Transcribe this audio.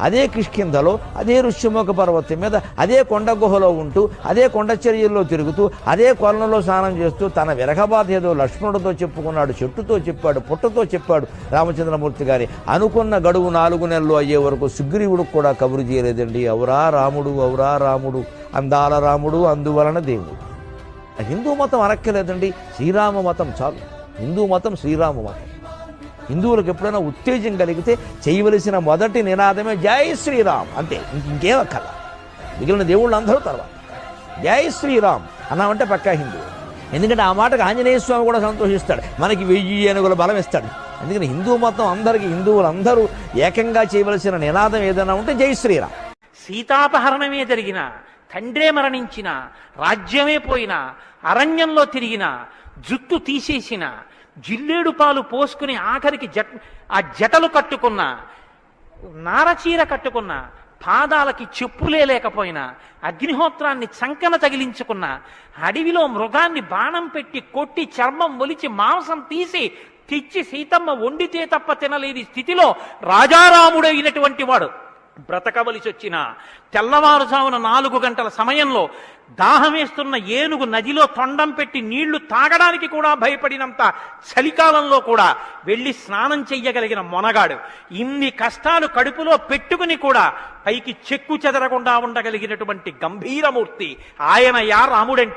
అదే కిష్కింధలో అదే ఋష్యముఖ పర్వతం మీద అదే కొండ గుహలో ఉంటూ అదే కొండ చర్యల్లో తిరుగుతూ అదే కొలంలో స్నానం చేస్తూ తన విరహబాధ ఏదో లక్ష్మణుడితో చెప్పుకున్నాడు, చెట్టుతో చెప్పాడు, పుట్టతో చెప్పాడు రామచంద్రమూర్తి గారి. అనుకున్న గడువు 4 నెలలు అయ్యే వరకు సుగ్రీవుడికి కూడా కబురు చేయలేదండి. అవురా రాముడు అందాల రాముడు అందువలన దేవుడు. హిందూ మతం అనక్కలేదండి, శ్రీరామ మతం చాలు. హిందూ మతం శ్రీరామ మతం. హిందువులకు ఎప్పుడైనా ఉత్తేజం కలిగితే చేయవలసిన మొదటి నినాదమే జై శ్రీరామ్, అంతే. ఇంకేం అక్కల. మిగిలిన దేవుళ్ళు అందరూ తర్వాత జై శ్రీరామ్ అన్నామంటే పక్కా హిందూ. ఎందుకంటే ఆ మాటకు ఆంజనేయ స్వామి కూడా సంతోషిస్తాడు, మనకి 1000 ఏనుగుల బలం ఇస్తాడు. ఎందుకని హిందూ మతం అందరికీ, హిందువులందరూ ఏకంగా చేయవలసిన నినాదం ఏదైనా ఉంటే జై శ్రీరామ్. సీతాపహరణమే జరిగిన, తండ్రే మరణించిన, రాజ్యమే పోయిన, అరణ్యంలో తిరిగిన, జుట్టు తీసేసిన, జిల్లేడు పాలు పోసుకుని ఆఖరికి ఆ జటలు కట్టుకున్న, నారచీర కట్టుకున్న, పాదాలకి చెప్పులే లేకపోయినా, అగ్నిహోత్రాన్ని చంకన తగిలించుకున్న, అడవిలో మృగాన్ని బాణం పెట్టి కొట్టి చర్మం ఒలిచి మాంసం తీసి తెచ్చి సీతమ్మ వండితే తప్ప తినలేని స్థితిలో రాజారాముడైనటువంటి వాడు బ్రతకవలసి వచ్చిన, తెల్లవారుజామున 4 గంటల సమయంలో దాహమేస్తున్న ఏనుగు నదిలో తొండం పెట్టి నీళ్లు తాగడానికి కూడా భయపడినంత చలికాలంలో కూడా వెళ్ళి స్నానం చెయ్యగలిగిన మొనగాడు, ఇన్ని కష్టాలు కడుపులో పెట్టుకుని కూడా పైకి చెక్కు చెదరకుండా ఉండగలిగినటువంటి గంభీరమూర్తి ఆయన రాముడంటే.